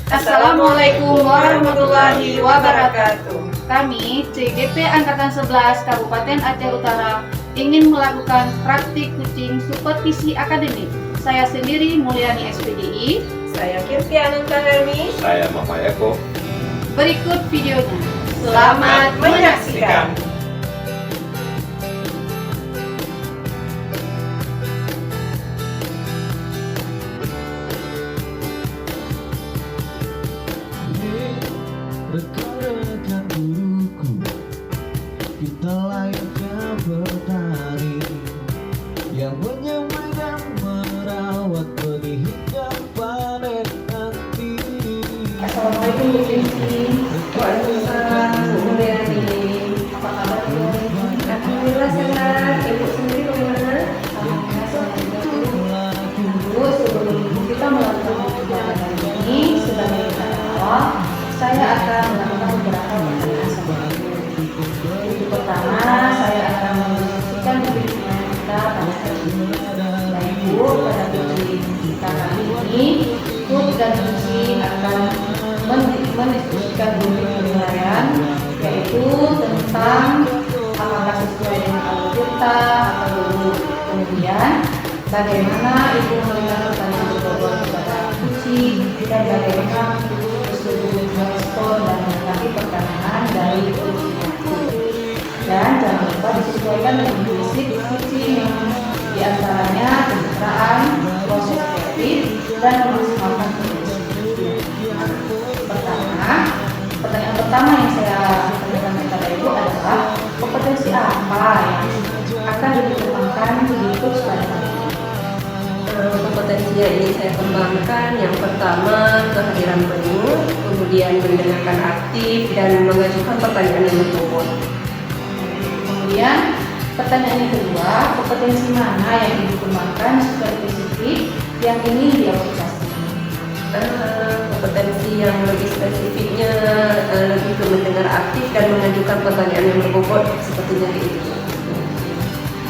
Assalamualaikum warahmatullahi wabarakatuh. Kami CGP Angkatan 11 Kabupaten Aceh Utara ingin melakukan praktik kucing supervisi akademik. Saya sendiri Mulyani SPDI. Saya Kirti Ananta Hermi. Saya Mama Eko. Berikut videonya. Selamat menyaksikan. Rekan-rekan guruku, kita layaknya petani yang menyemai dan merawat benih hingga panen nanti. Assalamualaikum Bu Kirti. Waalaikumsalam, Bu Mulyani. Apa kabar Bu? Alhamdulillah sehat. Ibu sendiri bagaimana? Bu, sebelum kita melakukan pembelajaran hari ini, sebagai awal, saya akan melakukan beberapa pertanyaan sama Ibu. Yang pertama, saya akan mendiskusikan pembicaraan kita pada hari ini. Nah Ibu, pada kucing kita kali ini, Ibu dan kucing akan mendiskusikan pembicaraan, yaitu tentang apakah sesuai dengan alur kita atau belum. Kemudian, bagaimana Ibu melihat pertanyaan berbobot kepada kucing dan bagaimana Ibu merespon dan menanggapi pertanyaan dari kucing. Dan jangan lupa disesuaikan dengan fisik kucing yang diantaranya pencitraan, proses kreatif, dan memaksimalkan potensi. Pertanyaan pertama yang saya tanyakan kepada Ibu adalah kompetensi apa yang akan dikembangkan di coach pada hari ini? Kompetensi yang ingin saya kembangkan, yang pertama kehadiran penuh, kemudian mendengarkan aktif dan mengajukan pertanyaan yang berbobot. Kemudian pertanyaan yang kedua, kompetensi mana yang dikembangkan secara spesifik yang ingin diaplikasikan? Kompetensi yang lebih spesifiknya lebih ke mendengar aktif dan mengajukan pertanyaan yang berbobot sepertinya itu.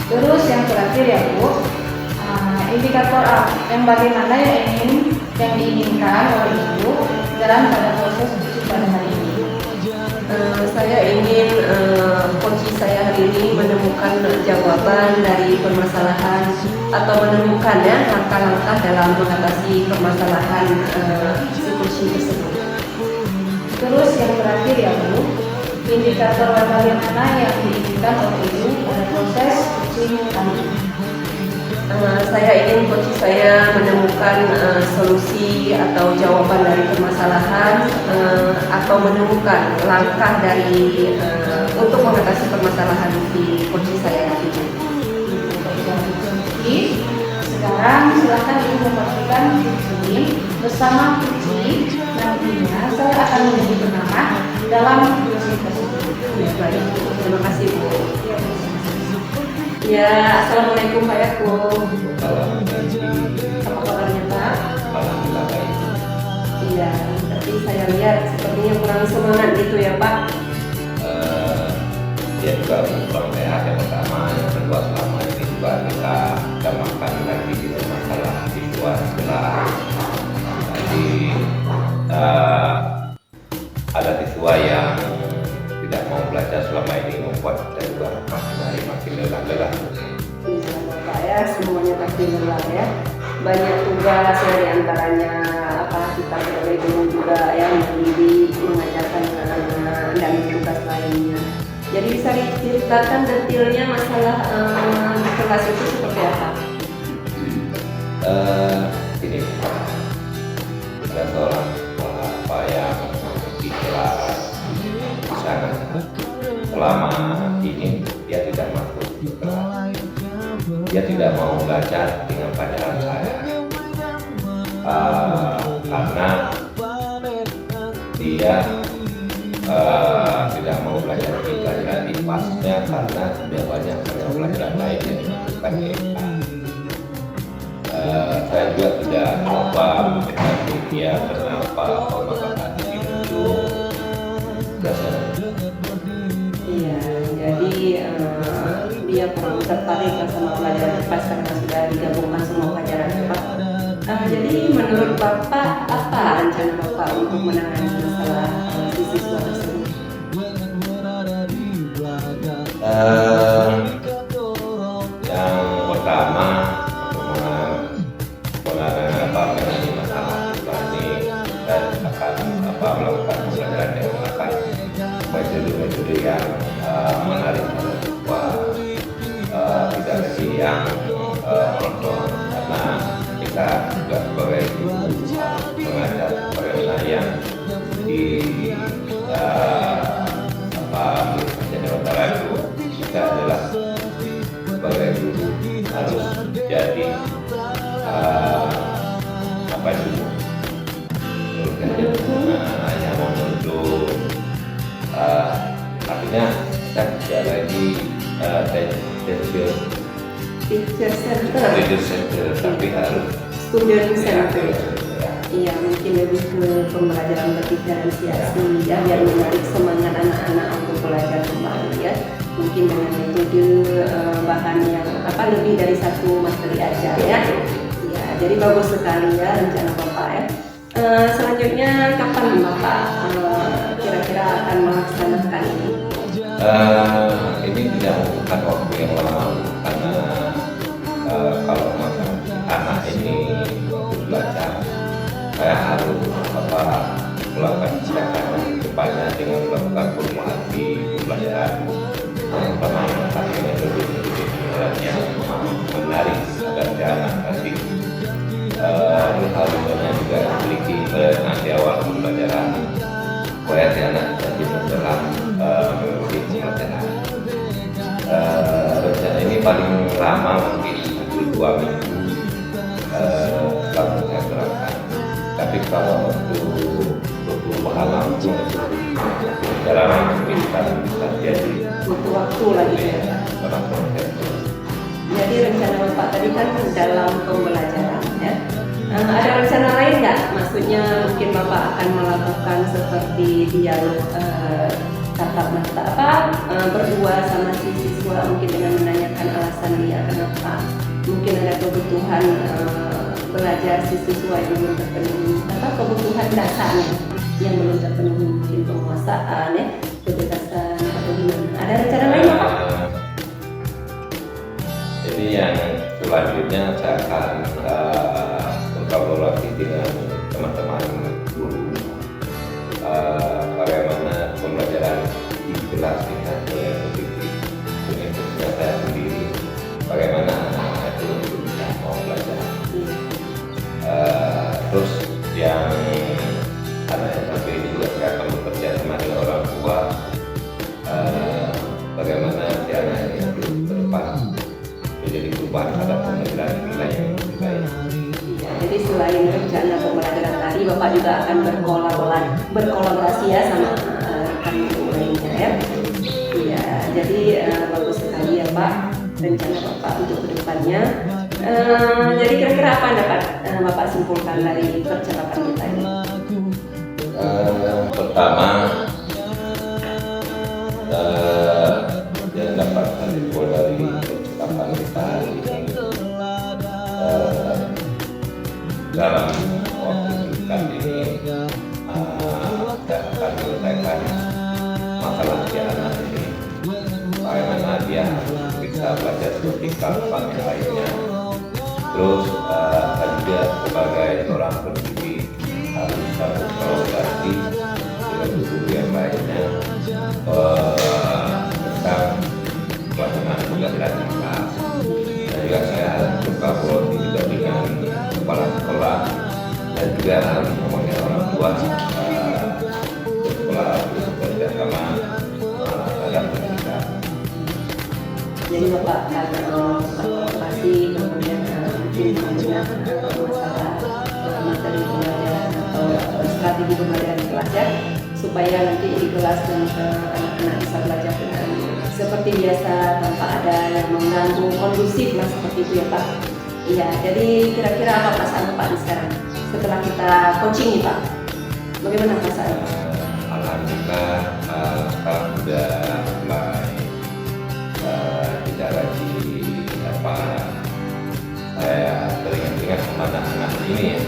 Terus yang terakhir ya Bu, indikator yang bagaimana yang diinginkan oleh Ibu dalam pada proses uji pada hari ini? Saya ingin coach saya hari ini menemukan jawaban dari permasalahan atau menemukan ya langkah-langkah dalam mengatasi permasalahan si kucing tersebut. Terus yang terakhir ya Bu, indikator bagaimana yang diinginkan oleh Ibu pada proses uji kali ini? Saya ingin coach saya menemukan solusi atau jawaban dari permasalahan atau menemukan langkah dari untuk mengatasi permasalahan di coach saya nantinya. Sekarang silakan Ibu memperhatikan kucing bersama kucing. Nantinya saya akan menjadi pengamat dalam kucing tersebut. Baik, terima kasih Bu. Ya, assalamualaikum Pak Eko. Apa kabarnya Pak? Alhamdulillah baik. Iya, tapi saya lihat sepertinya kurang semangat gitu ya Pak. Dia juga kurang sehat yang pertama, yang kedua selama ini juga kita makan lagi di masalah siswa sekolah. Jadi ada siswa yang tidak mau belajar selama ini membuat kita juga makin lelah. Iya Pak ya, semuanya pasti lelah ya. Banyak tugas ya, diantaranya apa kita sebagai guru juga ya mendidik, mengajarkan anak-anak dan tugas lainnya. Jadi bisa diceritakan detailnya masalah di kelas itu seperti apa? Ini ada seorang apa yang di kelas sangat selama ini dia tidak masuk ke kelas, dia tidak mau belajar dengan pelajaran saya karena dia tidak mau belajar di pelajaran IPAS-nya karena dia banyak pelajaran lain yang bukan IPA. Saya juga tidak coba mendekati dia kenapa pemahaman itu dasar. Iya, jadi dia kurang tertarik sama pelajaran IPAS karena sudah digabungkan semua pelajaran IPA. Jadi menurut Bapak apa rencana Bapak untuk menangani masalah siswa tersebut? Yang pertama menangani masalah ini dan akan melakukan pembelajaran yang akan metode-metode yang menarik pada siswa, tidak lagi yang monoton, karena kita juga sebagai guru mengajar bagaimana yang di Jawa Barat itu kita adalah sebagai guru harus jadi hanya membentuk, artinya kita tidak lagi Teacher center, tapi harus student center. ya. Iya, mungkin lebih ke pembelajaran berdiferensiasi ya, biar menarik semangat anak-anak untuk belajar kembali ya. Mungkin dengan metode bahan yang lebih dari satu materi aja ya. Ya, jadi bagus sekali ya rencana Bapak ya. Selanjutnya kapan Bapak kira-kira akan melaksanakan ini? Ini tidak membutuhkan waktu yang lama, karena kalau masalah anak ini belajar, saya harus melakukan tindakan depannya dengan melakukan formulasi pembelajaran yang lebih yang menarik agar si anak nanti hal-halnya juga memiliki nanti awal pembelajaran, supaya si anak jadi dalam mengikuti pembelajaran. Rencana ini paling lama mungkin 2 minggu langsung saya terapkan. Tapi kalau untuk bahan langsung secara langsung bisa jadi Butuh waktu lagi ya. dalam proses. Jadi rencana Bapak tadi kan dalam pembelajaran ya. Ada rencana lain nggak? Maksudnya mungkin Bapak akan melakukan seperti dialog tatap mata berdua sama si siswa, mungkin dengan menanyakan alasan dia kenapa mungkin ada kebutuhan belajar si siswa yang belum terpenuhi, kebutuhan dasarnya yang belum terpenuhi, mungkin penguasaan ya, kebebasan atau gimana. Ada rencana lain Bapak? Jadi yang selanjutnya saya akan berkolaborasi dengan teman-teman guru, bagaimana pembelajaran di kelas kita mengikuti saya sendiri, bagaimana anak-anak itu bisa mau belajar. Terus yang anak SMP ini juga saya akan bekerja sama dengan orang tua, bagaimana si anak ini ke depan menjadi perubahan pada pembelajaran nilai yang lebih baik. Jadi selain rencana pembelajaran tadi, Bapak juga akan berkolaborasi ya sama rekan guru lainnya ya. Iya, jadi bagus sekali ya Pak rencana Bapak untuk kedepannya. Jadi kira-kira apa yang dapat Bapak simpulkan dari percakapan kita ini? Pertama, yang dapat saya simpul dari percakapan kita hari ini, dalam waktu dekat ini saya akan menyelesaikan masalah si anak ini, bagaimana dia bisa belajar seperti kawan yang lainnya. Terus saya juga sebagai seorang pendidik harus bisa berkolaborasi dengan guru yang lainnya tentang pelaksanaan pembelajaran yang kelas. Dan juga saya harus berkolaborasi juga dengan kepala sekolah dan juga harus memanggil orang tua sekolah bekerja sama terhadap pendidikan. Jadi Bapak akan berkolaborasi kemudian masalah materi pembelajaran atau strategi pembelajaran di kelas ya, supaya nanti di kelas dan anak-anak bisa belajar dengan seperti biasa tanpa ada yang mengganggu, kondusif lah seperti itu ya Pak. Iya, jadi kira-kira apa perasaan Bapak nih sekarang setelah kita coaching nih Pak? Bagaimana perasaan Pak? Alhamdulillah sekarang sudah mulai tidak lagi saya teringat-ingat anak-anak ini ya,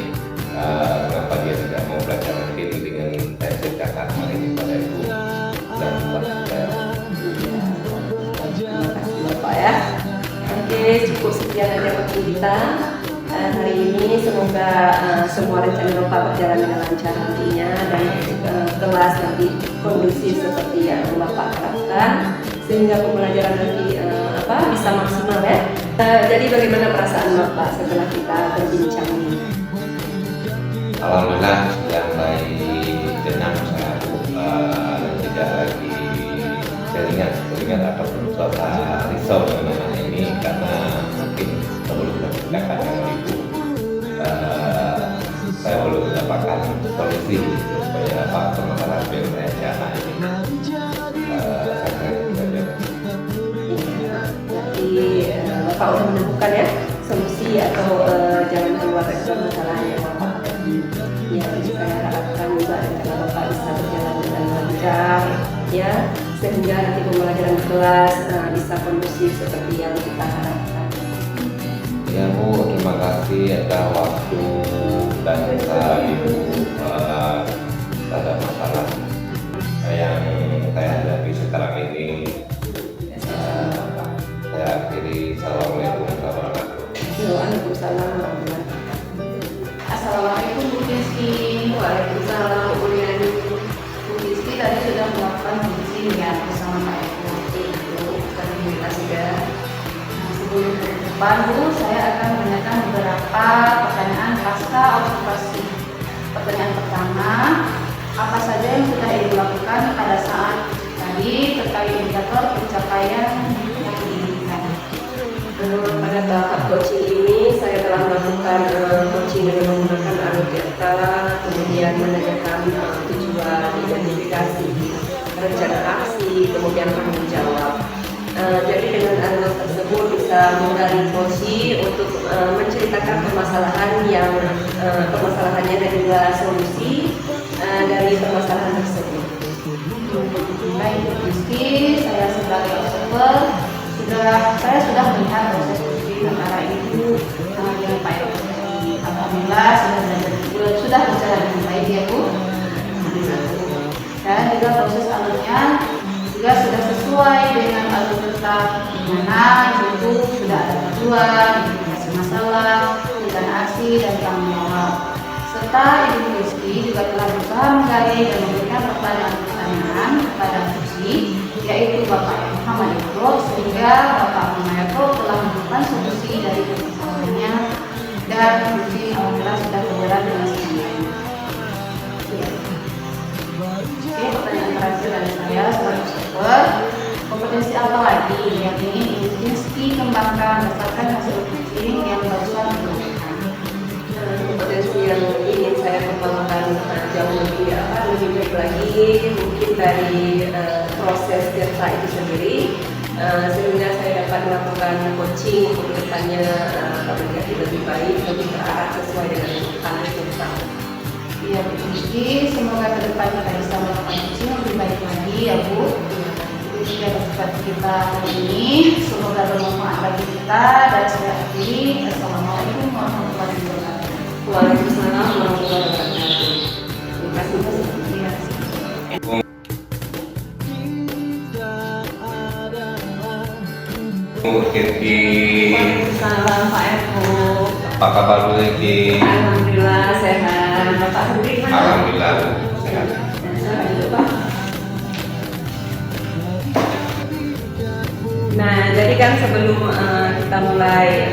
kenapa dia tidak mau belajar nanti dengan saya ceritakan hal ini pada ibu dan kepada saya. Terima kasih Bapak ya. Oke, cukup sekian aja waktu kita hari ini. Semoga semua rencana Bapak berjalan dengan lancar nantinya dan kelas nanti kondusif seperti yang Bapak harapkan sehingga pembelajaran nanti bisa maksimal ya. Jadi bagaimana perasaan Bapak setelah kita berbincang ini? Alhamdulillah yang baik, tenang saya, tidak lagi teringat ataupun risau dengan anak ini karena mungkin sebelum kita dengan ibu saya belum mendapatkan solusi supaya permasalahan biaya anak ini saya kira itu saja. Jadi Bapak sudah menemukan ya solusi atau jalan keluar dari permasalahan yang Bapak hadapi. Ya, saya harapkan juga rencana Bapak bisa berjalan dengan lancar ya, sehingga nanti pembelajaran kelas bisa kondusif seperti yang kita harapkan. Ya Bu, terima kasih atas waktu dan saran Ibu terhadap masalah yang saya hadapi sekarang ini. Saya akhiri. Assalamualaikum warahmatullahi wabarakatuh. Waalaikumsalam warahmatullahi wabarakatuh. Assalamualaikum Bu Rizky. Waalaikumsalam Bu Riani. Bu Rizky tadi sudah melakukan uji ya bersama Pak Eko. Tadi kita sudah. Sebelum ke depan Bu, saya akan menanyakan beberapa pertanyaan pasca observasi. Pertanyaan pertama, apa saja yang sudah Ibu lakukan pada saat tadi terkait indikator pencapaian yang diinginkan? Pada tahap coaching ini saya telah melakukan coaching dengan menggunakan Algoritma, kemudian menanyakan tujuan, identifikasi, rencana aksi, kemudian tanggung jawab. Jadi dengan analisis tersebut bisa menggali posisi untuk menceritakan permasalahannya dan juga solusi dari permasalahan tersebut. Baik Bu Rizky, saya sebagai observer saya sudah melihat proses uji antara Ibu dengan Pak Eko. Alhamdulillah sudah berjalan dengan baik ya Bu. Dan juga proses alurnya juga sudah sesuai dengan alur tetap di mana Ibu sudah ada tujuan, identifikasi masalah, rencana aksi dan tanggung jawab. Serta Ibu Rizky juga telah berusaha menggali dan memberikan pertanyaan kepada Rizky, yaitu Bapak Muhammad Eko, sehingga Bapak Muhammad Eko telah menemukan solusi dari permasalahannya dan uji alhamdulillah sudah berjalan dengan semuanya. Oke, pertanyaan terakhir dari saya sebagai observer, kompetensi apa lagi yang ingin Ibu Rizky kembangkan berdasarkan hasil uji yang barusan dilakukan? Kompetensi yang ingin saya kembangkan jauh lebih baik lagi mungkin dari proses cerita itu sendiri, sehingga saya dapat melakukan coaching untuk depannya menjadi lebih baik, lebih terarah sesuai dengan kebutuhan cerita. Ya Bu Rizky, semoga ke depan kita bisa melakukan coaching lebih baik lagi ya Bu. Itu sudah seperti kita hari ini, semoga bermanfaat bagi kita dan saya akhiri. Assalamualaikum warahmatullahi wabarakatuh. Waalaikumsalam warahmatullahi wabarakatuh. Terima kasih. Terima kasih. Bu Rizky, Waalaikumsalam Pak Eko. apa kabar Bu Rizky? Alhamdulillah sehat. Bapak sendiri gimana? Alhamdulillah Bu, sehat. Sehat juga Pak. Nah, jadi kan sebelum kita mulai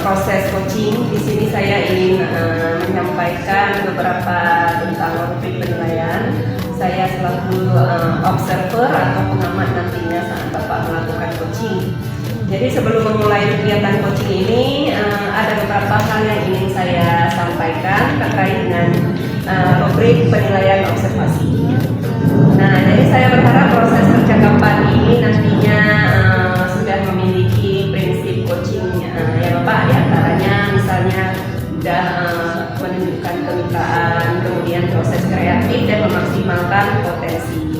proses coaching, di sini saya ingin menyampaikan beberapa tentang topik penilaian. Saya selaku observer atau pengamat nantinya saat Bapak melakukan coaching. Jadi sebelum memulai kegiatan coaching ini, ada beberapa hal yang ingin saya sampaikan terkait dengan rubrik penilaian observasi. Nah, jadi saya berharap proses percakapan ini nantinya sudah memiliki prinsip coaching ya Bapak, diantaranya misalnya sudah menunjukkan kemitraan, kemudian proses kreatif dan memaksimalkan potensi.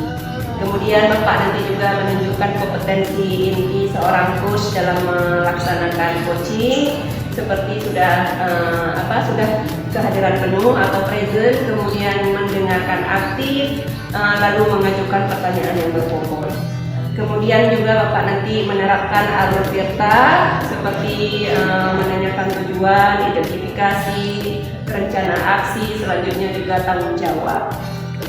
Kemudian Bapak nanti juga menunjukkan kompetensi inti seorang coach dalam melaksanakan coaching, seperti sudah kehadiran penuh atau present, kemudian mendengarkan aktif, lalu mengajukan pertanyaan yang berbobot. Kemudian juga Bapak nanti menerapkan alur tirta seperti menanyakan tujuan, identifikasi, rencana aksi, selanjutnya juga tanggung jawab.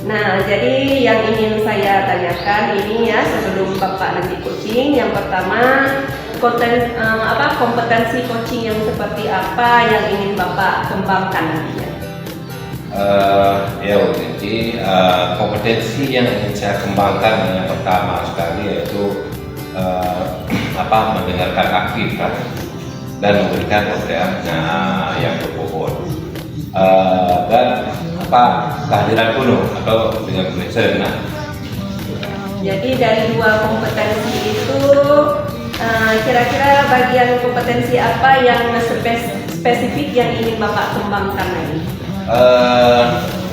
Nah, jadi yang ingin saya tanyakan ini ya sebelum Bapak nanti coaching, yang pertama kompetensi coaching yang seperti apa yang ingin Bapak kembangkan nantinya? Ya Bu, jadi kompetensi yang ingin saya kembangkan yang pertama sekali yaitu mendengarkan aktif kan, dan memberikan pertanyaan yang berbobot, dan kehadiran penuh atau dengan present. Jadi dari dua kompetensi itu kira-kira bagian kompetensi apa yang spesifik yang ingin Bapak kembangkan lagi?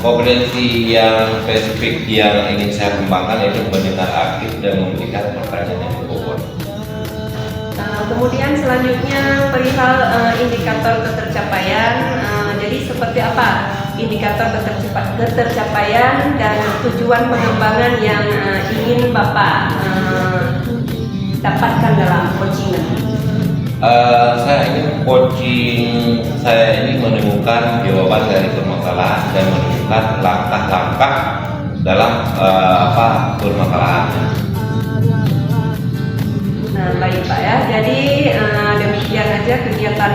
Kompetensi yang spesifik yang ingin saya kembangkan yaitu mendengar aktif dan memberikan pertanyaan yang berbobot. Kemudian selanjutnya perihal indikator ketercapaian. Jadi seperti apa indikator ketercapaian dan tujuan pengembangan yang ingin Bapak dapatkan dalam coaching nanti? Saya ini menemukan jawaban dari permasalahan dan menemukan langkah-langkah dalam permasalahan. Nah, baik Pak ya. Jadi demikian aja kegiatan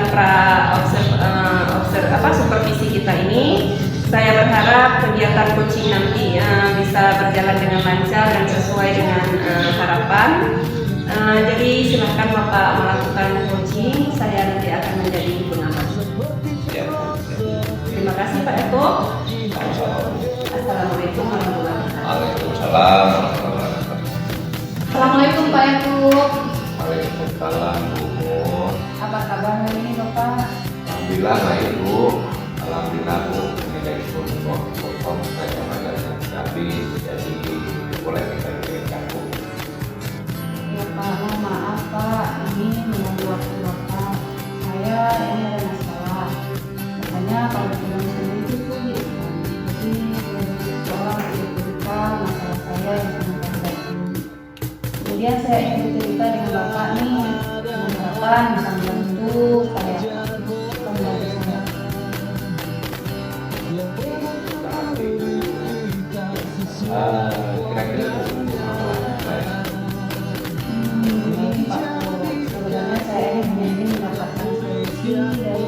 supervisi kita ini. Saya berharap kegiatan coaching nanti bisa berjalan dengan lancar dan sesuai dengan harapan. Jadi silakan Bapak melakukan coaching. Saya nanti akan menjadi pengamat. Ya. Terima kasih Pak Eko. Assalamualaikum warahmatullahi wabarakatuh. Waalaikumsalam warahmatullahi wabarakatuh. Assalamualaikum Pak Yakub. Waalaikumsalam Bu. Apa kabar hari ini Bapak? Alhamdulillah baik Bu. Alhamdulillah Bu. Ini dari potong saya mengajarkan habis, jadi boleh kita berikan Bu. Ya Pak, mohon maaf Pak, ini menunggu waktu Bapak. Saya ini ada masalah. Katanya kalau pulang sendiri itu sulit. Jadi seorang cerita masalah saya yang sangat terjadi. Kemudian saya ingin cerita dengan Bapak nih, harapan bisa membantu saya kembali saya. Kira-kira masalahnya apa ya? Begini Pak Pur, sebenarnya saya ingin mendapatkan solusi dari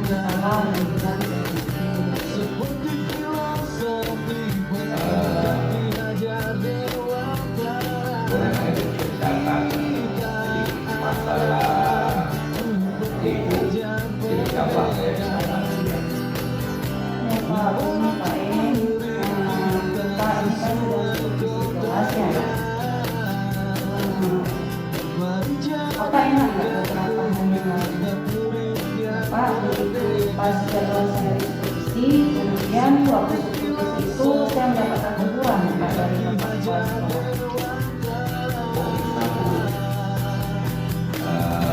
masalah yang sedang Boleh saya ceritakan masalah ibu, jadi apa saya bisa bantu? ya Pak, ini Pak ini Pak ini kan sudah jelas ya. Bapak ingat nggak beberapa hari lalu Bapak begitu pas jadwal saya diskusi, kemudian waktu diskusi itu saya mendapatkan teguran Pak dari Bapak kepala sekolah.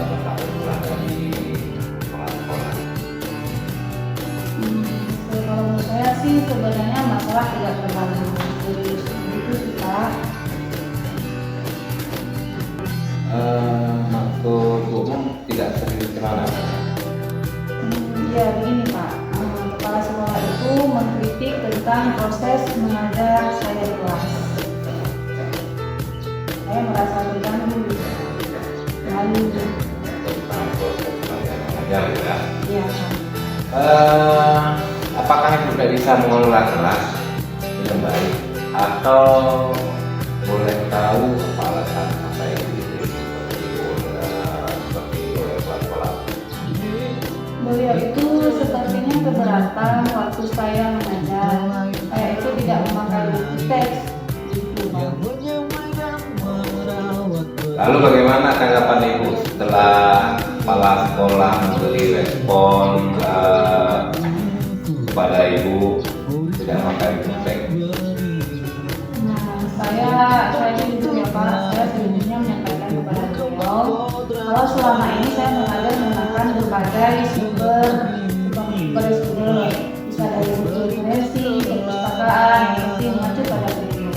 Berapa bulan dari sekolah? Kalau menurut saya sih sebenarnya masalah tidak terlalu serius gitu sih Pak. Maksud umum tidak serius kemana? Ya begini Pak, kepala sekolah itu mengkritik tentang proses mengajar saya di kelas. Saya merasa terganggu, malu. Tentang proses belajar mengajar ya. Iya Pak. Apakah ibu tidak bisa mengelola kelas dengan baik, atau boleh tahu apa alasan apa yang seperti oleh sekolah? Beliau itu sepertinya keberatan waktu saya mengajar. Saya itu tidak memakai buku teks. Gitu, Pak. Lalu bagaimana tanggapan ibu setelah kepala sekolah memberi respon kepada ibu tidak memakai buku teks? Nah, saya jujur ya Pak, saya sebenarnya menyampaikan kepada beliau Kalau selama ini saya mengajar menggunakan berbagai sumber bisa dari buku referensi, perpustakaan, yang penting mengacu pada kurikulum.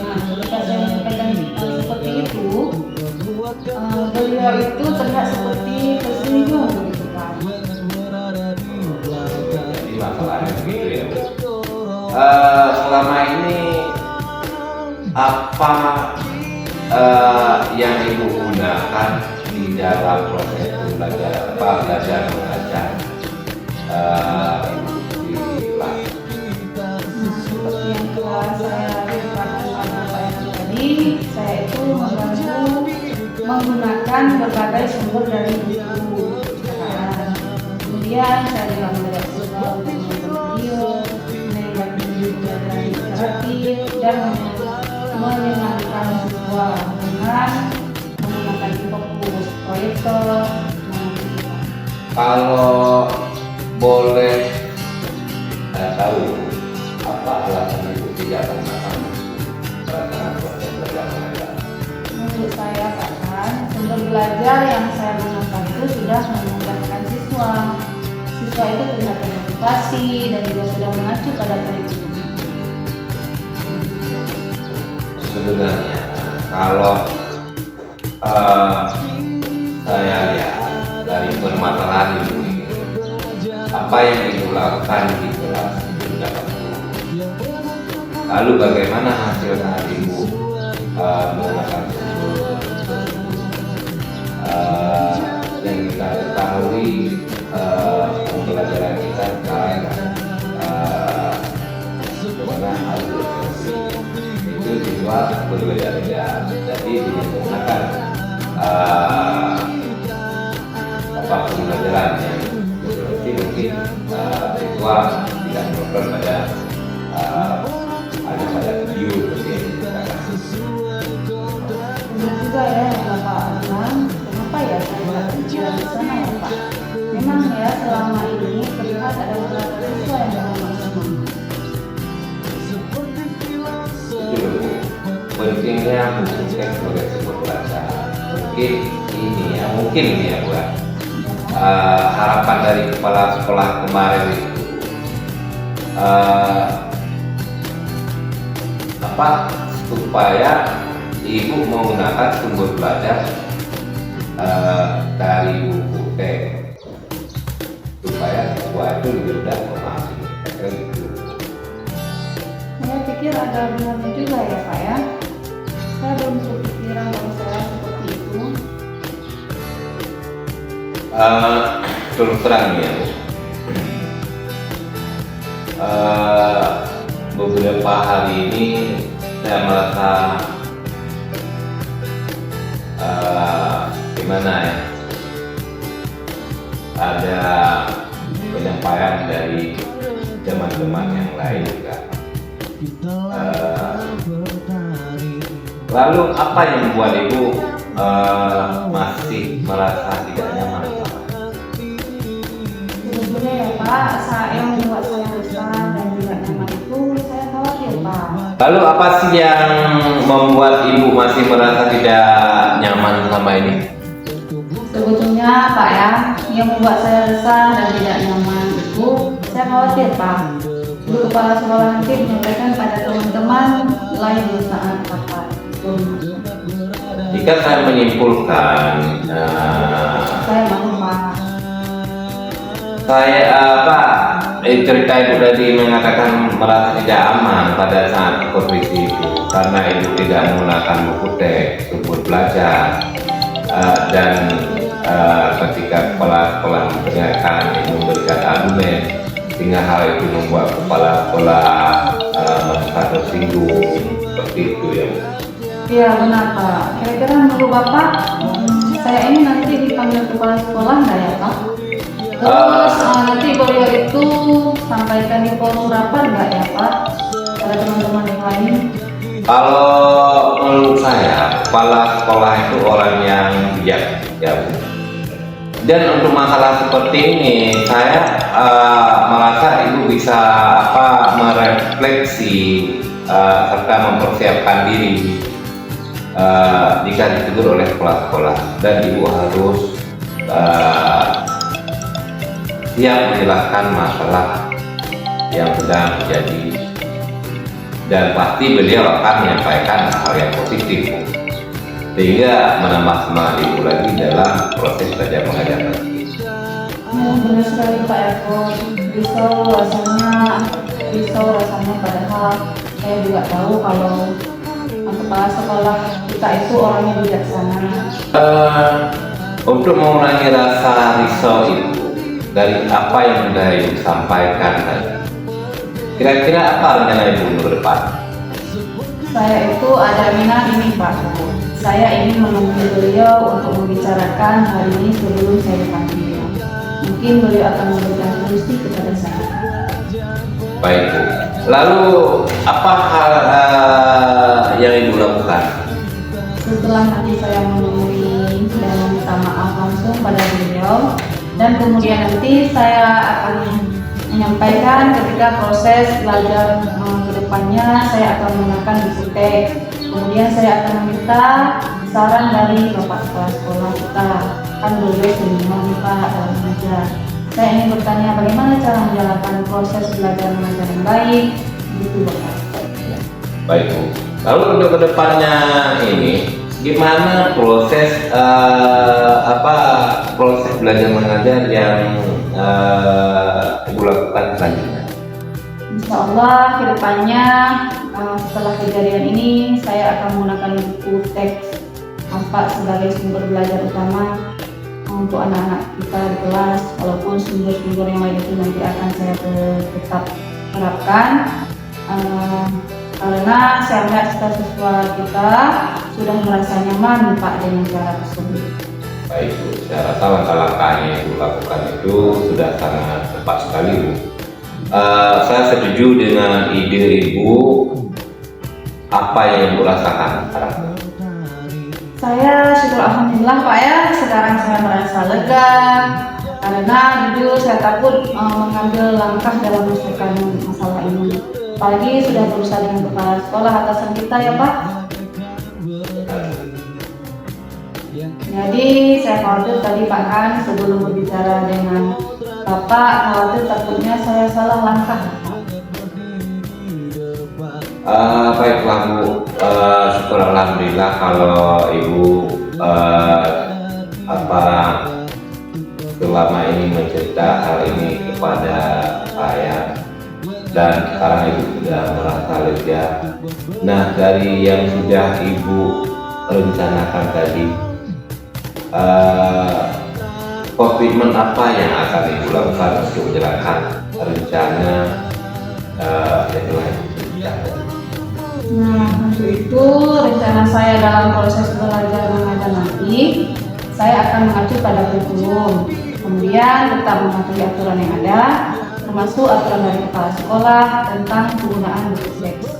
Nah, ketika saya menyampaikan seperti itu, beliau itu terlihat seperti tersinggung begitu Pak. Jadi masalahnya begitu ya Bu. Selama ini apa yang Ibu gunakan di dalam proses belajar mengajar di kelas? Seperti yang telah saya katakan pada Pak Yanto tadi, saya itu membantu menggunakan berbagai sumber dari buku. Kemudian saya juga melihat siswa untuk membuat video, mengenai video dari interaktif dan menyenangkan siswa dengan menggunakan fokus proyektor. Kalau boleh tahu apa alasan Ibu tidak menggunakan proses belajar mengajar? Menurut saya kan sumber belajar yang saya gunakan itu sudah memudahkan siswa. Siswa itu terlihat termotivasi dan juga sudah mengacu pada kurikulum. Sebenarnya kalau saya lihat dari permasalahan Ibu ini, apa yang Ibu lakukan di kelas itu dapat. Lalu bagaimana hasil saat Ibu menggunakan sumber yang kita ketahui pembelajaran kita sekarang bagaimana hasil itu siswa berbeda-beda, jadi menggunakan pembelajaran yang seperti mungkin siswa tidak menemukan pada video seperti yang kita kasih. Benar juga ya yang Bapak bilang, kenapa ya saya tidak kerja di sana ya Pak? Memang ya selama ini terlihat ada beberapa siswa yang dalam masalah. Itu pentingnya buku teks sebagai sebuah belajar. Mungkin ini ya buat harapan dari kepala sekolah kemarin itu supaya Ibu menggunakan sumber belajar dari buku teks supaya siswa itu lebih mudah memahami. Gitu. Saya pikir ada benarnya juga ya Pak ya. Saya belum berpikiran kalau saya seperti itu. Terus terang ya, beberapa hari ini saya merasa gimana ya, ada penyampaian dari teman-teman yang lain juga. Lalu apa yang membuat Ibu masih merasa tidak nyaman? Sebetulnya ya Pak, yang membuat saya resah dan tidak nyaman itu saya khawatir Pak. Lalu apa sih yang membuat Ibu masih merasa tidak nyaman selama ini? Sebetulnya Pak ya, yang membuat saya resah dan tidak nyaman itu saya khawatir Pak. Ibu kepala sekolah nanti menyampaikan pada teman-teman lain di saat Bapak. Jika saya menyimpulkan, Saya mau Pak. Cerita Ibu tadi mengatakan merasa tidak aman pada saat kondisi itu karena Ibu tidak menggunakan buku teks, sumber belajar, dan ketika kepala sekolah mendengarkan Ibu memberikan argumen, sehingga hal itu membuat kepala sekolah merasa tersinggung seperti itu ya Bu. Iya benar Pak. Kira-kira menurut Bapak, saya ini nanti dipanggil kepala sekolah nggak ya Pak? Terus nanti beliau itu sampaikan di forum rapat nggak ya Pak? Pada teman-teman yang lain. Kalau menurut saya, kepala sekolah itu orang yang bijak ya Bu. Dan untuk masalah seperti ini, saya merasa Ibu bisa merefleksi serta mempersiapkan diri jika ditegur oleh kepala sekolah, dan ibu harus siap menjelaskan masalah yang sedang terjadi, dan pasti beliau akan menyampaikan hal yang positif sehingga menambah semangat ibu lagi dalam proses belajar mengajar nanti. Benar sekali Pak Eko, risau rasanya padahal saya juga tahu kalau kepala sekolah kita itu orangnya bijaksana. Untuk mengurangi rasa risau itu dari apa yang sudah ibu sampaikan tadi, kira-kira apa rencana ibu untuk ke depan? Saya itu ada minat ini Pak. Saya ingin menemui beliau untuk membicarakan hari ini sebelum saya dipanggil. Mungkin beliau akan memberikan solusi kepada saya. Baik Bu. Lalu apa hal yang ibu lakukan? Setelah nanti saya menemui dan meminta maaf langsung pada beliau, dan kemudian nanti saya akan menyampaikan ketika proses belajar ke depannya saya akan menggunakan buku teks. Kemudian saya akan meminta saran dari bapak kepala sekolah kita, kan beliau senior nih Pak dalam mengajar. Saya ingin bertanya bagaimana cara menjalankan proses belajar mengajar yang baik, gitu Bapak. Baik Bu. Lalu untuk kedepannya ini, gimana proses proses belajar mengajar yang ibu lakukan selanjutnya? Insya Allah kedepannya setelah kejadian ini saya akan menggunakan buku teks sebagai sumber belajar utama untuk anak-anak kita di kelas, walaupun sumber-sumber yang lain itu nanti akan saya tetap terapkan karena saya melihat siswa kita sudah merasa nyaman Pak dengan cara tersebut. Baik Bu, saya rasa langkah-langkah yang ibu lakukan itu sudah sangat tepat sekali Bu. Saya setuju dengan ide ibu. Apa yang ibu rasakan sekarang? Saya syukur alhamdulillah Pak ya, sekarang saya merasa lega karena dulu saya takut mengambil langkah dalam menyelesaikan masalah ini. Apalagi sudah berusaha dengan kepala sekolah atasan kita ya Pak. Jadi saya khawatir tadi Pak kan sebelum berbicara dengan Bapak, khawatir takutnya saya salah langkah Pak. Baiklah Bu, syukur alhamdulillah kalau ibu selama ini mencerita hal ini kepada saya, dan sekarang ibu sudah merasa lega. Nah, dari yang sudah ibu rencanakan tadi, komitmen apa yang akan ibu lakukan untuk menjalankan rencana yang telah ibu ceritakan? Nah, untuk itu rencana saya dalam proses belajar mengajar nanti, saya akan mengacu pada kurikulum, kemudian tetap mematuhi aturan yang ada, termasuk aturan dari kepala sekolah tentang penggunaan buku teks.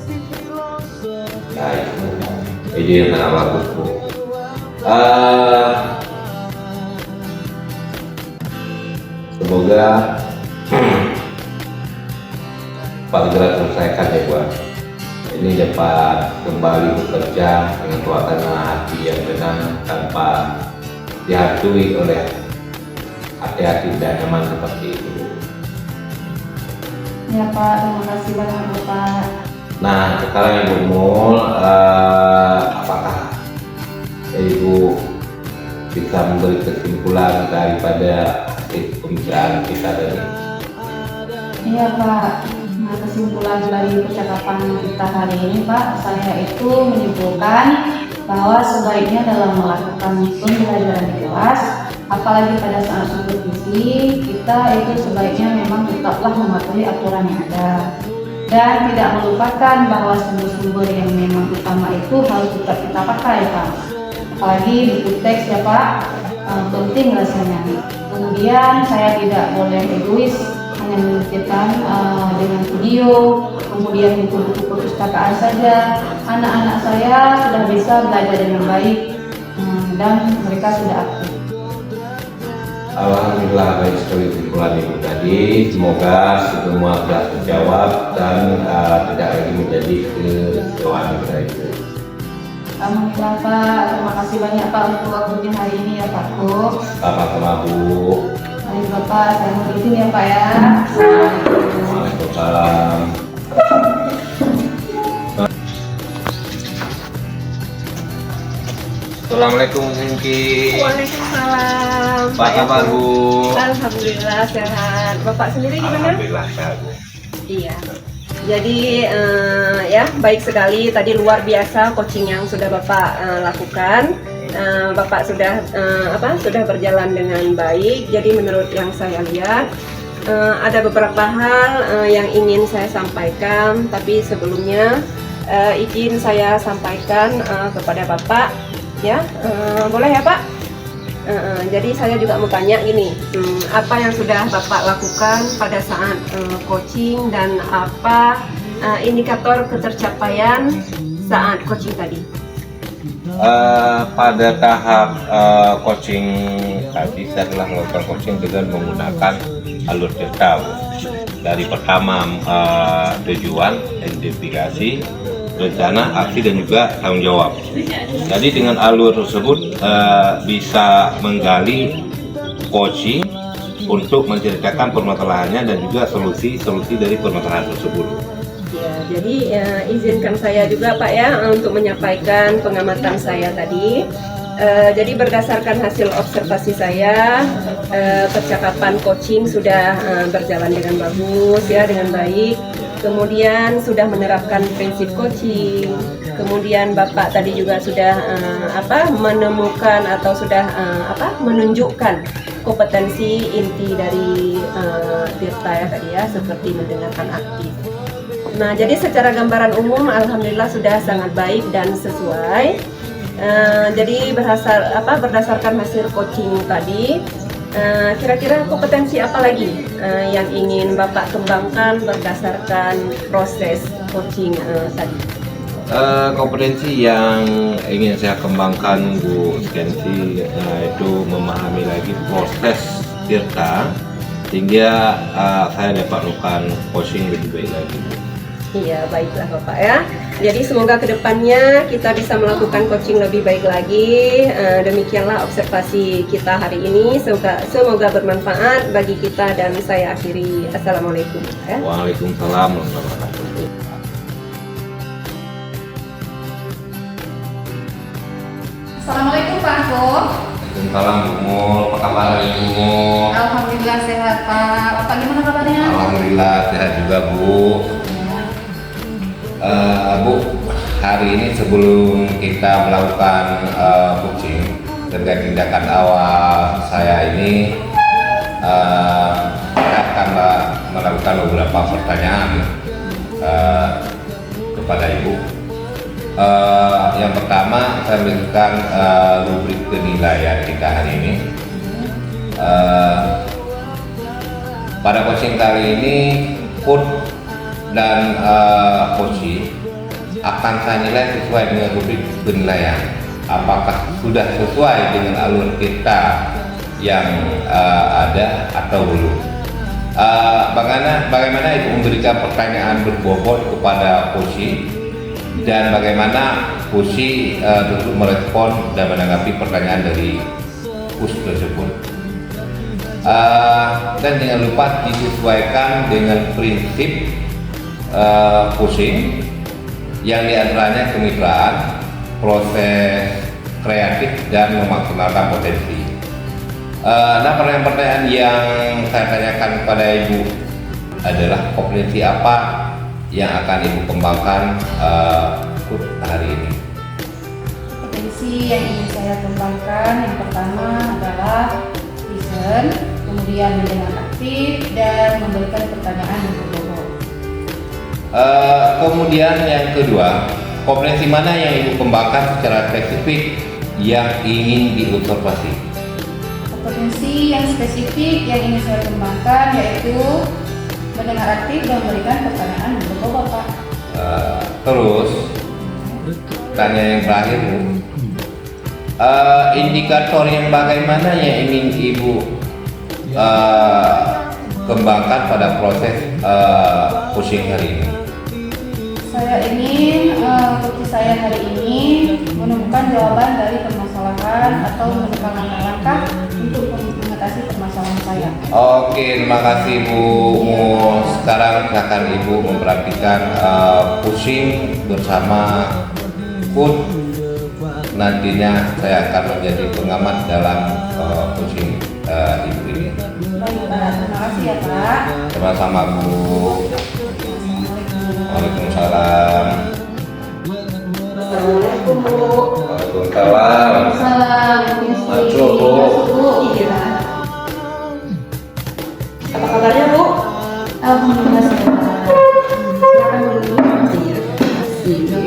Baik Bu, ide yang sangat bagus Bu. Semoga Pak segera selesaikan ya Bu. Ini dapat kembali bekerja dengan suasana hati yang tenang tanpa dihantui oleh hati-hati dan nyaman seperti itu. Ya Pak, terima kasih banyak Bapak. Nah, sekarang Ibu Mul, apakah Ibu bisa memberi kesimpulan daripada hasil pembicaraan kita tadi? Iya Pak. Nah, kesimpulan dari percakapan kita hari ini Pak, saya itu menyimpulkan bahwa sebaiknya dalam melakukan pembelajaran di kelas, apalagi pada saat supervisi, kita itu sebaiknya memang tetaplah mematuhi aturan yang ada dan tidak melupakan bahwa sumber-sumber yang memang utama itu harus tetap kita pakai Pak. Apalagi buku teks ya Pak, penting rasanya. Kemudian saya tidak boleh egois hanya memikirkan dengan video, kemudian buku-buku perpustakaan saja. Anak-anak saya sudah bisa belajar dengan baik dan mereka sudah aktif. Alhamdulillah, baik sekali kesimpulan Ibu tadi. Semoga semua sudah terjawab dan tidak lagi menjadi kekecewaan kita itu. Alhamdulillah Pak, terima kasih banyak Pak untuk waktunya hari ini ya Pak Ko. Sama-sama Bu. Baik Bapak, saya mau izin ya Pak ya. Waalaikumsalam. Assalamualaikum Singki. Waalaikumsalam. Apa kabar Bu? Alhamdulillah sehat. Bapak sendiri gimana? Alhamdulillah sehat Bu. Iya. Jadi ya baik sekali. Tadi luar biasa coaching yang sudah Bapak lakukan. Bapak sudah sudah berjalan dengan baik. Jadi menurut yang saya lihat ada beberapa hal yang ingin saya sampaikan. Tapi sebelumnya izin saya sampaikan kepada Bapak. Ya, boleh ya Pak? Jadi saya juga mau tanya gini, apa yang sudah Bapak lakukan pada saat coaching dan apa indikator ketercapaian saat coaching tadi? Pada tahap coaching tadi saya telah melakukan coaching dengan menggunakan alur delta Bu. Dari pertama tujuan, identifikasi, rencana, aksi dan juga tanggung jawab. Jadi dengan alur tersebut bisa menggali coaching untuk menceritakan permasalahannya dan juga solusi dari permasalahan tersebut. Ya, jadi izinkan saya juga Pak ya untuk menyampaikan pengamatan saya tadi. Jadi berdasarkan hasil observasi saya, percakapan coaching sudah berjalan dengan bagus ya, dengan baik. Kemudian sudah menerapkan prinsip coaching. Kemudian Bapak tadi juga sudah menemukan atau sudah menunjukkan kompetensi inti dari Tirta ya tadi ya, seperti mendengarkan aktif. Nah, jadi secara gambaran umum alhamdulillah sudah sangat baik dan sesuai. Jadi berdasarkan hasil coaching tadi, kira-kira kompetensi apa lagi yang ingin Bapak kembangkan berdasarkan proses coaching tadi? Kompetensi yang ingin saya kembangkan Bu Skensi itu memahami lagi proses Tirta sehingga saya dapat melakukan coaching lebih baik lagi Bu. Iya, baiklah Bapak ya. Jadi semoga kedepannya kita bisa melakukan coaching lebih baik lagi. Demikianlah observasi kita hari ini. Semoga bermanfaat bagi kita dan saya akhiri. Assalamualaikum. Ya. Waalaikumsalam warahmatullahi wabarakatuh. Assalamualaikum Pak Ko. Waalaikumsalam Bu Mul. Apa kabar hari Bu Mul? Alhamdulillah sehat Pak. Bapak gimana kabarnya? Alhamdulillah sehat juga Bu. Bu, hari ini sebelum kita melakukan coaching terkait tindakan awal saya ini, saya akan melakukan beberapa pertanyaan kepada Ibu. Yang pertama saya berikan rubrik penilaian kita hari ini. Pada coaching kali ini, coach dan coaching akan saya nilai sesuai dengan rubrik penilaian. Apakah sudah sesuai dengan alur kita yang ada atau belum? Bagaimana Ibu memberikan pertanyaan berbobot kepada coaching dan bagaimana coaching untuk merespon dan menanggapi pertanyaan dari coach tersebut. Dan jangan lupa disesuaikan dengan prinsip coaching yang diantaranya kemitraan, proses kreatif dan memaksimalkan potensi. Nah, pertanyaan yang saya tanyakan kepada Ibu adalah kompetensi apa yang akan Ibu kembangkan hari ini? Kompetensi yang ingin saya kembangkan yang pertama adalah listen, kemudian mendengar aktif dan memberikan pertanyaan yang berbobot. Kemudian yang kedua, kompetensi mana yang Ibu kembangkan secara spesifik yang ingin diobservasi? Kompetensi yang spesifik yang ingin saya kembangkan yaitu mendengar aktif dan memberikan pertanyaan yang berbobot Pak. Terus, tanya yang terakhir, indikator yang bagaimana yang ingin Ibu kembangkan pada proses coaching hari ini? Saya ingin coaching saya hari ini menemukan jawaban dari permasalahan atau menemukan langkah-langkah untuk mengatasi permasalahan saya. Oke, terima kasih Bu Mus. Sekarang silakan Ibu memperhatikan pushing bersama foot. Nantinya saya akan menjadi pengamat dalam pushing Ibu ini. Baik Pak, terima kasih ya Pak. Sama-sama Bu. Waalaikumsalam. Assalamualaikum Bu. Waalaikumsalam. Salam, Maju, Bu. Iya. Apa kabarnya Bu? Alhamdulillah sehat. Silakan dulu. Iya. Iya.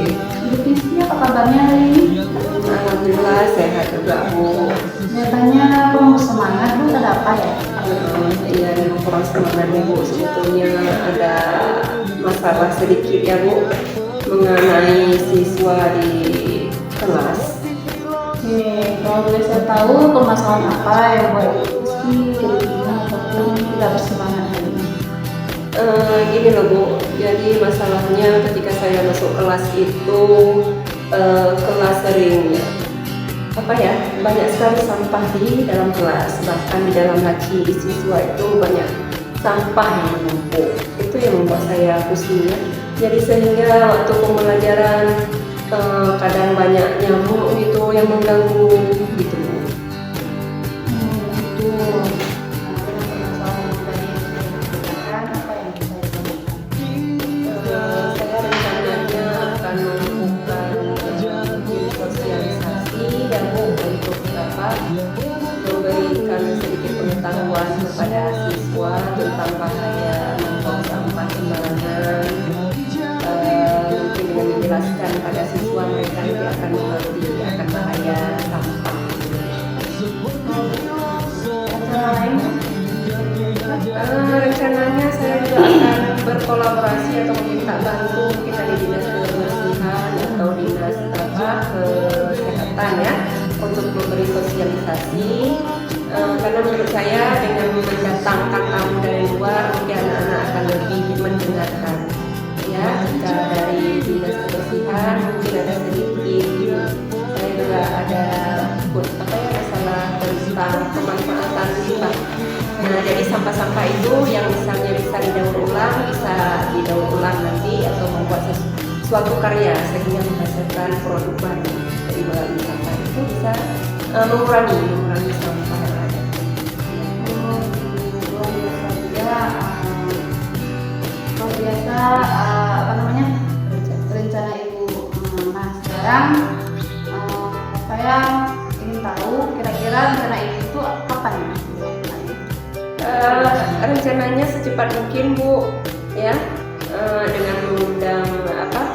Ibu Kristi, apa kabarnya hari ini? Alhamdulillah sehat juga Bu. Kelihatannya kamu semangat Bu, ada apa ya? Iya, memang kurang semangatnya Bu. Sebetulnya ada masalah sedikit ya Bu mengenai siswa di kelas. Oke, kalau boleh saya tahu permasalahan apa yang buat Ibu Kristi jadi bingung ataupun tidak bersemangat hari ini? Gini loh Bu, jadi masalahnya ketika saya masuk kelas itu kelas sering banyak sekali sampah di dalam kelas, bahkan di dalam laci siswa itu banyak sampah yang menumpuk. Itu yang membuat saya pusing ya. Jadi sehingga waktu pembelajaran kadang banyak nyamuk gitu yang mengganggu gitu. Itu. Nah, dengan permasalahan yang tadi sudah dibicarakan, apa yang bisa dilakukan? Saya rencananya akan melakukan sosialisasi dan untuk memberikan sedikit pengetahuan kepada siswa tentang bahaya membuang sampah sembarangan. Mungkin dengan menjelaskan pada siswa mereka nanti akan mengerti akan bahaya sampah. Acara lain? Rencananya saya juga akan berkolaborasi atau meminta bantu mungkin dari dinas kebersihan atau dinas kesehatan ya untuk memberi sosialisasi karena menurut saya dengan mendatangkan tamu dari luar mungkin anak-anak akan lebih mendengarkan ya. Jika dari dinas kebersihan mungkin ada sedikit saya juga ada masalah tentang pemanfaatan limbah. Nah, jadi sampah-sampah itu yang misalnya bisa didaur ulang nanti atau membuat suatu karya sehingga menghasilkan produk baru. Jadi melalui sampah itu bisa mengurangi sampah yang ada. Luar biasa juga. Luar biasa rencana Ibu. Nah, sekarang saya ingin tahu kira-kira rencana Ibu itu kapan ya? Rencananya secepat mungkin Bu ya, dengan mengundang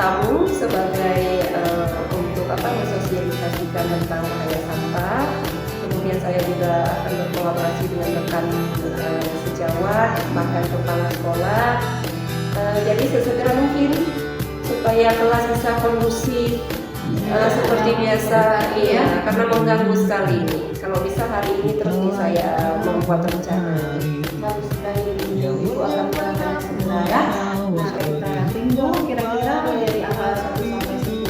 tamu sebagai untuk mensosialisasikan tentang bahaya sampah. Kemudian saya juga akan berkolaborasi dengan rekan sejawat bahkan kepala sekolah. Jadi sesegera mungkin supaya kelas bisa kondusif seperti biasa ya, karena mengganggu sekali ini. Kalau bisa hari ini terus saya membuat rencana. Bagus sekali Ibu akan melakukan segera ya. Nah, kita tunggu kira-kira dari angka 1 sampai 10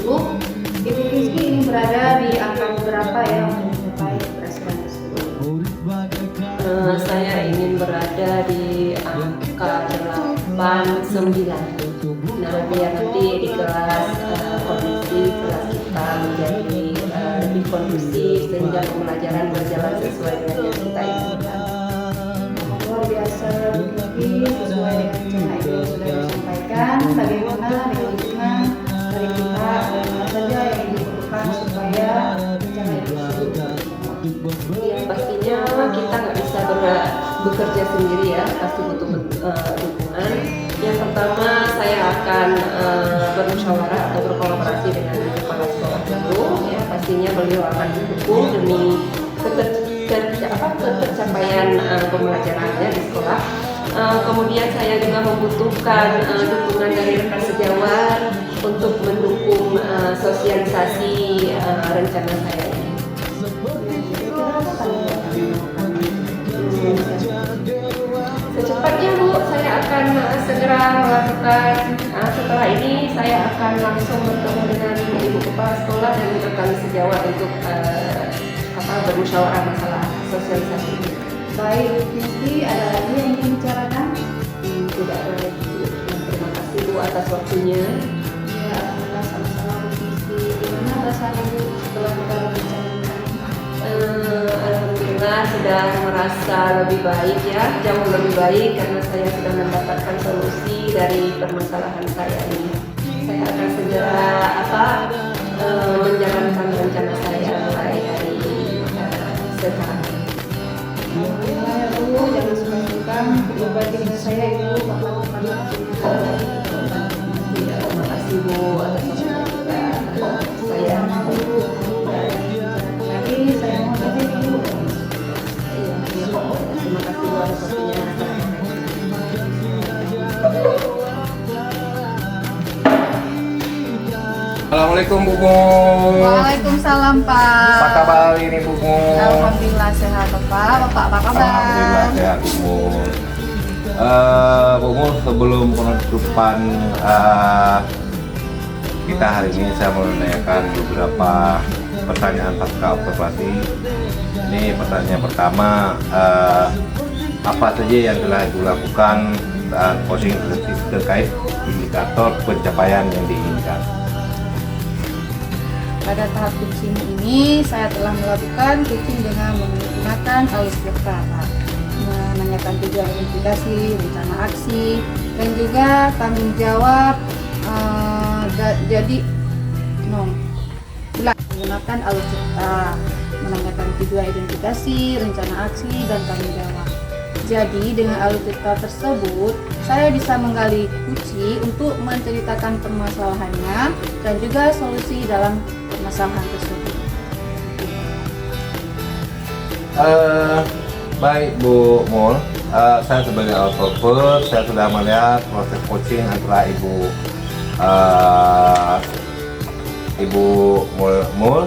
Ibu Kristi ini berada di angka berapa ya untuk mencapai keberhasilan tersebut? Saya ingin berada di angka 8, 9. Nah, biar nanti di kelas kondisi kelas kita menjadi lebih kondusif sehingga pembelajaran berjalan sesuai dengan yang kita inginkan. Luar biasa Ibu sesuai dengan rencana Ibu sudah disampaikan. Bagaimana dengan dukungan dari kita dan mana saja yang dibutuhkan supaya rencana Ibu tersebut. Ya, pastinya kita nggak bisa bekerja sendiri ya, pasti butuh dukungan. Yang pertama saya akan bermusyawarah atau berkolaborasi dengan kepala sekolah dulu ya, pastinya beliau akan didukung demi tercapaian pembelajarannya di sekolah. Kemudian saya juga membutuhkan dukungan dari rekan sejawat untuk mendukung sosialisasi rencana saya ini. Secepatnya Bu, saya akan segera melakukan setelah ini saya akan langsung bertemu dengan Ibu Kepala Sekolah dan rekan sejawat untuk bermusyawarah masalah sosialisasi ini. Baik, Bu Kristi, ada lagi yang ingin bicarakan? Tidak ada lagi. Terima kasih Bu atas waktunya. Ya, alhamdulillah sama-sama Bu Kristi. Gimana perasaan Ibu setelah kita berbicara? Alhamdulillah sudah merasa lebih baik ya, jauh lebih baik karena saya sudah mendapatkan solusi dari permasalahan saya ini. Saya akan segera menjalankan rencana saya mulai dari sekarang. Alhamdulillah ya Bu, jangan sungkan-sungkan berbagi dengan saya Ibu, Bapak Terima kasih Bu atas waktunya juga. Saya lagi saya mau tanya Ibu. terima kasih Bu atas waktunya. Assalamualaikum Bu Mul. Waalaikumsalam Pak. Apa kabar hari ini Bu Mul? Alhamdulillah sehat Bapak. Bapak apa kabar? Alhamdulillah sehat Bu Mul. Bu Mul, sebelum penutupan kita hari ini saya mau menanyakan beberapa pertanyaan pasca observasi. Ini pertanyaan pertama, apa saja yang telah Ibu lakukan saat coaching terkait indikator pencapaian yang diinginkan? Pada tahap coaching ini saya telah melakukan coaching dengan menggunakan Alustirta, menanyakan tujuan identifikasi, rencana aksi, dan juga tanggung jawab. Menggunakan Alustirta, menanyakan tujuan identifikasi, rencana aksi, dan tanggung jawab. Jadi dengan Alustirta tersebut saya bisa menggali kunci untuk menceritakan permasalahannya dan juga solusi dalam permasalahan tersebut. Baik Bu Mul, saya sebagai outsourcer, saya sudah melihat proses coaching antara Ibu Mul.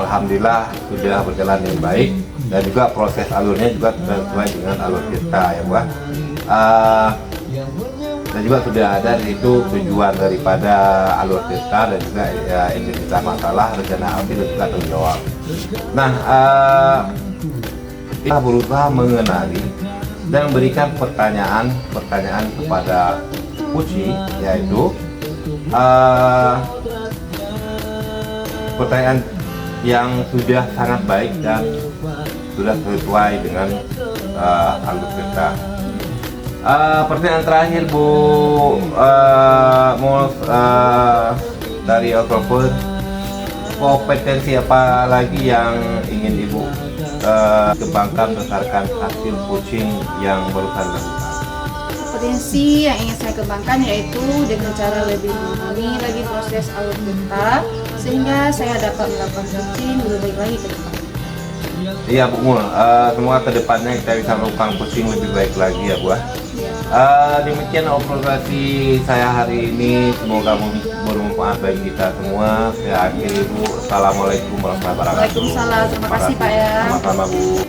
Alhamdulillah sudah berjalan dengan baik dan juga proses alurnya juga sesuai dengan alur kita ya Bu. Dan juga sudah ada di situ tujuan daripada alur kita dan juga identitas masalah, rencana aksi dan juga tanggung jawab. Nah, kita berusaha mengenali dan memberikan pertanyaan kepada Puci, yaitu pertanyaan yang sudah sangat baik dan sudah sesuai dengan alur kita. Pertanyaan terakhir Bu Mul, dari outsourcer, kompetensi apa lagi yang ingin Ibu kembangkan berdasarkan hasil coaching yang barusan dilakukan? Kompetensi yang ingin saya kembangkan yaitu dengan cara lebih memahami lagi proses alur kita sehingga saya dapat melakukan coaching lebih baik lagi ke depan. Iya Bu Mul, semoga kedepannya kita bisa melakukan coaching lebih baik lagi ya Bu. Demikian observasi saya hari ini, semoga bermanfaat bagi kita semua. Saya akhiri Bu. Assalamualaikum warahmatullahi wabarakatuh. Waalaikumsalam, terima kasih Pak ya. Sama-sama Bu.